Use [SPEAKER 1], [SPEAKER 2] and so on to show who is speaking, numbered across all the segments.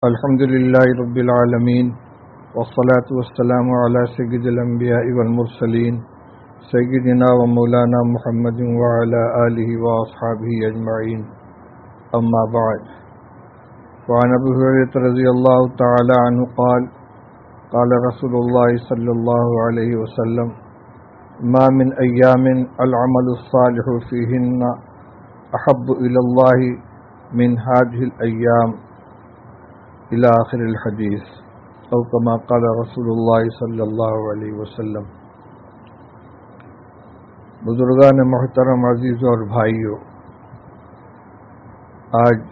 [SPEAKER 1] الحمد للہ رب العالمین والصلاة والسلام علی سید الانبیاء والمرسلین سیدنا و مولانا محمد وعلی آلہ واصحابہ اجمعین اما بعد وعن ابی ہریرہ رضی اللہ تعالی عنہ قال قال رسول اللہ صلی اللہ علیہ وسلم ما من ایام العمل الصالح فیہن احب الی اللہ من هذه الایام الى آخر الحدیث او کما قال رسول اللہ صلی اللہ علیہ وسلم۔ بزرگان محترم، عزیز اور بھائیو، آج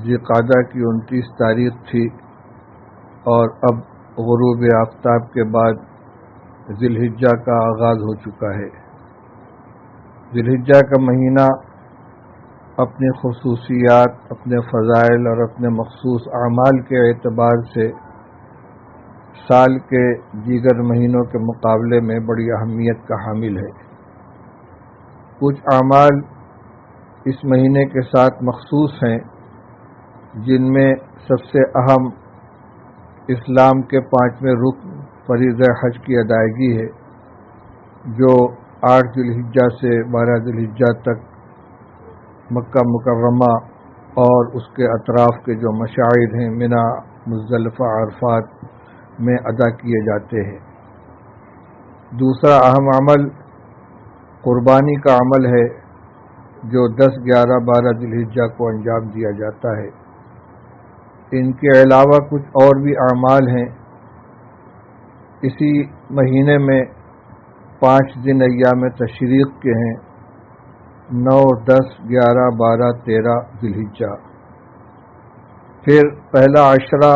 [SPEAKER 1] ذی قعدہ کی 29 تاریخ تھی اور اب غروب آفتاب کے بعد ذی الحجہ کا آغاز ہو چکا ہے۔ ذی الحجہ کا مہینہ اپنی خصوصیات، اپنے فضائل اور اپنے مخصوص اعمال کے اعتبار سے سال کے دیگر مہینوں کے مقابلے میں بڑی اہمیت کا حامل ہے۔ کچھ اعمال اس مہینے کے ساتھ مخصوص ہیں، جن میں سب سے اہم اسلام کے 5ویں رکن فریضہ حج کی ادائیگی ہے، جو 8 ذی الحجہ سے 12 ذی الحجہ تک مکہ مکرمہ اور اس کے اطراف کے جو مشاعر ہیں، منی، مزدلفہ، عرفات میں ادا کیے جاتے ہیں۔ دوسرا اہم عمل قربانی کا عمل ہے، جو 10، 11، 12 ذی الحجہ کو انجام دیا جاتا ہے۔ ان کے علاوہ کچھ اور بھی اعمال ہیں۔ اسی مہینے میں 5 دن ایام تشریق کے ہیں، 9، 10، 11، 12، 13 ذی الحجہ۔ پھر پہلا عشرہ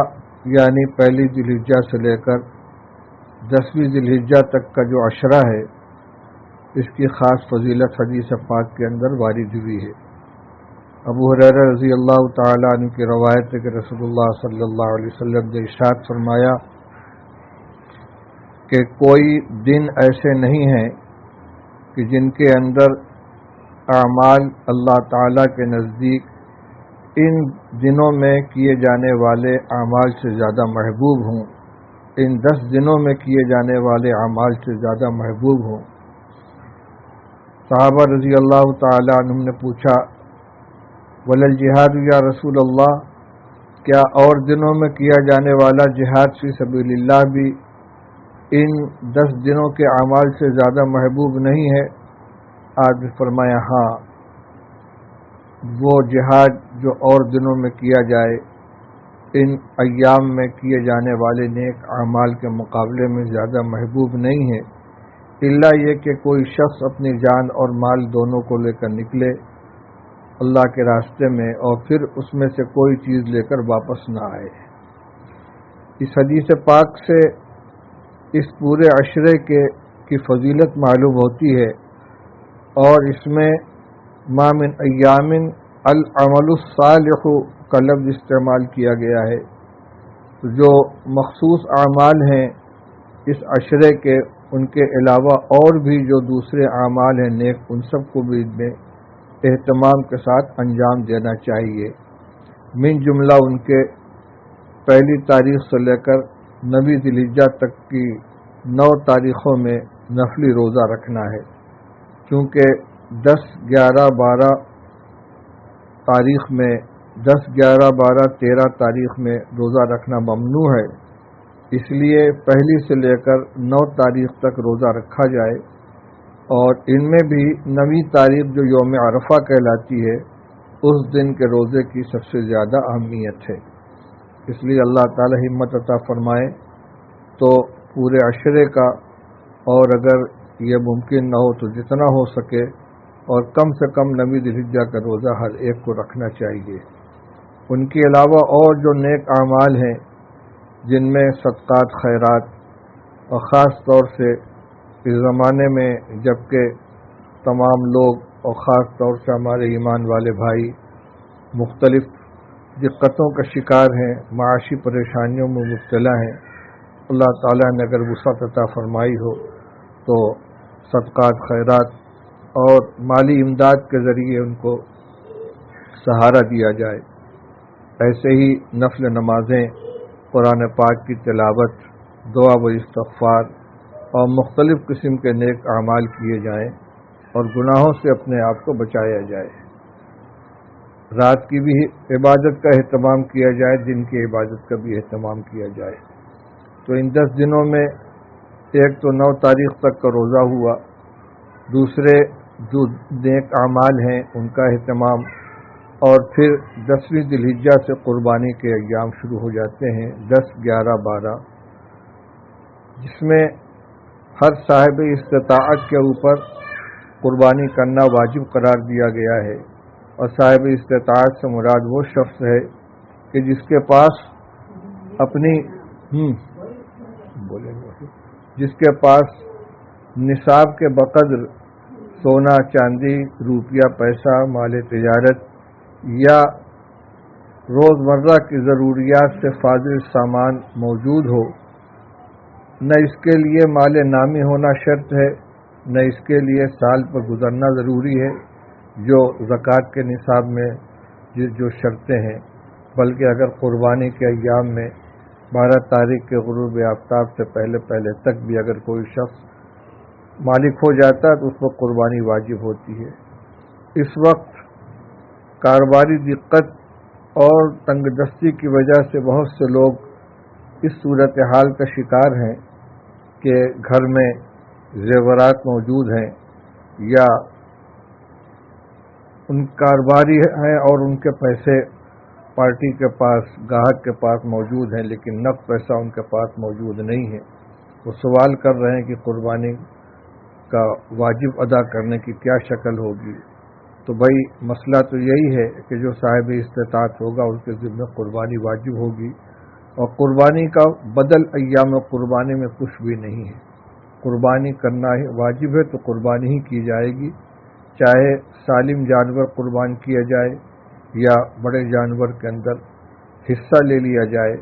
[SPEAKER 1] یعنی پہلی ذی الحجہ سے لے کر 10ویں ذی الحجہ تک کا جو عشرہ ہے، اس کی خاص فضیلت حدیث پاک کے اندر وارد ہوئی ہے۔ ابو ہریرہ رضی اللہ تعالی عنہ کی روایت ہے کہ رسول اللہ صلی اللہ علیہ وسلم نے ارشاد فرمایا کہ کوئی دن ایسے نہیں ہیں کہ جن کے اندر اعمال اللہ تعالیٰ کے نزدیک ان دنوں میں کیے جانے والے اعمال سے زیادہ محبوب ہوں، ان 10 دنوں میں کیے جانے والے اعمال سے زیادہ محبوب ہوں۔ صحابہ رضی اللہ تعالی عنہم نے پوچھا، ولل جہاد یا رسول اللہ، کیا اور دنوں میں کیا جانے والا جہاد فی سبیل اللہ بھی ان 10 دنوں کے اعمال سے زیادہ محبوب نہیں ہے؟ آپ نے فرمایا، ہاں، وہ جہاد جو اور دنوں میں کیا جائے ان ایام میں کیے جانے والے نیک اعمال کے مقابلے میں زیادہ محبوب نہیں ہے، الا یہ کہ کوئی شخص اپنی جان اور مال دونوں کو لے کر نکلے اللہ کے راستے میں، اور پھر اس میں سے کوئی چیز لے کر واپس نہ آئے۔ اس حدیث پاک سے اس پورے عشرے کی فضیلت معلوم ہوتی ہے، اور اس میں ما من ایام العمل الصالح کا لفظ استعمال کیا گیا ہے۔ جو مخصوص اعمال ہیں اس عشرے کے، ان کے علاوہ اور بھی جو دوسرے اعمال ہیں نیک، ان سب کو بھی میں اہتمام کے ساتھ انجام دینا چاہیے۔ من جملہ ان کے پہلی تاریخ سے لے کر 9 ذی الحجہ تک کی 9 تاریخوں میں نفلی روزہ رکھنا ہے، چونکہ 10، 11، 12 تاریخ میں 10، 11، 12، 13 تاریخ میں روزہ رکھنا ممنوع ہے، اس لیے پہلی سے لے کر 9 تاریخ تک روزہ رکھا جائے، اور ان میں بھی 9ویں تاریخ جو یوم عرفہ کہلاتی ہے، اس دن کے روزے کی سب سے زیادہ اہمیت ہے۔ اس لیے اللہ تعالی ہمت عطا فرمائے تو پورے عشرے کا، اور اگر یہ ممکن نہ ہو تو جتنا ہو سکے، اور کم سے کم 9 ذی الحجہ کا روزہ ہر ایک کو رکھنا چاہیے۔ ان کے علاوہ اور جو نیک اعمال ہیں، جن میں صدقات، خیرات، اور خاص طور سے اس زمانے میں جب کہ تمام لوگ اور خاص طور سے ہمارے ایمان والے بھائی مختلف دقتوں کا شکار ہیں، معاشی پریشانیوں میں مبتلا ہیں، اللہ تعالیٰ نے اگر وسعت عطا فرمائی ہو تو صدقات، خیرات اور مالی امداد کے ذریعے ان کو سہارا دیا جائے۔ ایسے ہی نفل نمازیں، قرآن پاک کی تلاوت، دعا و استغفار اور مختلف قسم کے نیک اعمال کیے جائیں اور گناہوں سے اپنے آپ کو بچایا جائے۔ رات کی بھی عبادت کا اہتمام کیا جائے، دن کی عبادت کا بھی اہتمام کیا جائے۔ تو ان 10 دنوں میں ایک تو 9 تاریخ تک کا روزہ ہوا، دوسرے جو نیک اعمال ہیں ان کا اہتمام، اور پھر 10ویں ذی الحجہ سے قربانی کے ایام شروع ہو جاتے ہیں، 10، 11، 12، جس میں ہر صاحب استطاعت کے اوپر قربانی کرنا واجب قرار دیا گیا ہے۔ اور صاحب استطاعت سے مراد وہ شخص ہے کہ جس کے پاس اپنی جس کے پاس نصاب کے بقدر سونا، چاندی، روپیہ، پیسہ، مال تجارت یا روزمرہ کی ضروریات سے فاضل سامان موجود ہو۔ نہ اس کے لیے مال نامی ہونا شرط ہے، نہ اس کے لیے سال پر گزرنا ضروری ہے جو زکوٰۃ کے نصاب میں جو شرطیں ہیں، بلکہ اگر قربانی کے ایام میں 12 تاریخ کے غروب آفتاب سے پہلے تک بھی اگر کوئی شخص مالک ہو جاتا ہے تو اس پر قربانی واجب ہوتی ہے۔ اس وقت کاروباری دقت اور تنگ دستی کی وجہ سے بہت سے لوگ اس صورتحال کا شکار ہیں کہ گھر میں زیورات موجود ہیں یا ان کاروباری ہیں اور ان کے پیسے پارٹی کے پاس، گاہک کے پاس موجود ہیں، لیکن نقد پیسہ ان کے پاس موجود نہیں ہے۔ وہ سوال کر رہے ہیں کہ قربانی کا واجب ادا کرنے کی کیا شکل ہوگی۔ تو بھائی مسئلہ تو یہی ہے کہ جو صاحب استطاعت ہوگا اس کے ذمہ قربانی واجب ہوگی، اور قربانی کا بدل ایام قربانی میں کچھ بھی نہیں ہے۔ قربانی کرنا ہی واجب ہے تو قربانی ہی کی جائے گی، چاہے سالم جانور قربان کیا جائے یا بڑے جانور کے اندر حصہ لے لیا جائے۔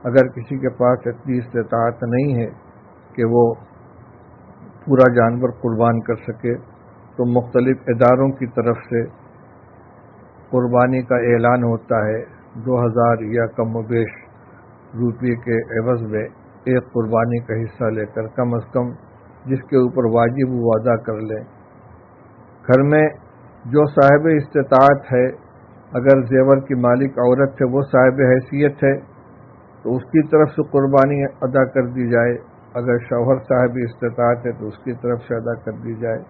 [SPEAKER 1] اگر کسی کے پاس اتنی استطاعت نہیں ہے کہ وہ پورا جانور قربان کر سکے تو مختلف اداروں کی طرف سے قربانی کا اعلان ہوتا ہے، 2000 یا کم و بیش روپے کے عوض میں ایک قربانی کا حصہ لے کر کم از کم جس کے اوپر واجب وہ ادا کر لیں۔ گھر میں جو صاحب استطاعت ہے، اگر زیور کی مالک عورت ہے وہ صاحب حیثیت ہے تو اس کی طرف سے قربانی ادا کر دی جائے، اگر شوہر صاحب استطاعت ہے تو اس کی طرف سے ادا کر دی جائے،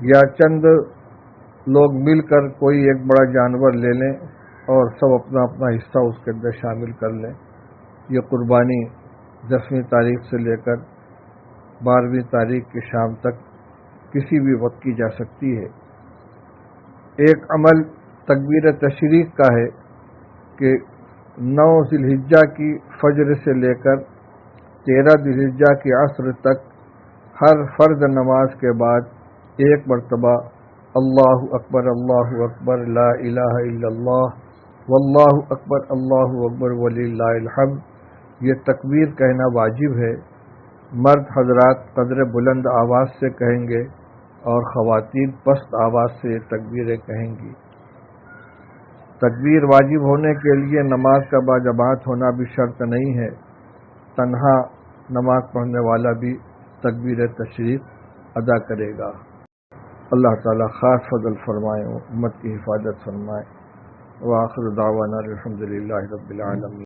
[SPEAKER 1] یا چند لوگ مل کر کوئی ایک بڑا جانور لے لیں اور سب اپنا اپنا حصہ اس کے اندر شامل کر لیں۔ یہ قربانی 10ویں تاریخ سے لے کر 12ویں تاریخ کی شام تک کسی بھی وقت کی جا سکتی ہے۔ ایک عمل تکبیر تشریق کا ہے کہ 9 ذی الحجہ کی فجر سے لے کر 13 ذی الحجہ کی عصر تک ہر فرض نماز کے بعد ایک مرتبہ اللہ اکبر لا الہ الا اللہ واللہ اکبر وللہ الحمد، یہ تکبیر کہنا واجب ہے۔ مرد حضرات قدر بلند آواز سے کہیں گے اور خواتین پست آواز سے یہ تکبیریں کہیں گی۔ تکبیر واجب ہونے کے لیے نماز کا باجماعت ہونا بھی شرط نہیں ہے، تنہا نماز پڑھنے والا بھی تکبیر تشریق ادا کرے گا۔ اللہ تعالی خاص فضل فرمائے، امت کی حفاظت فرمائے۔ وآخر دعوانا الحمدللہ رب العالمین۔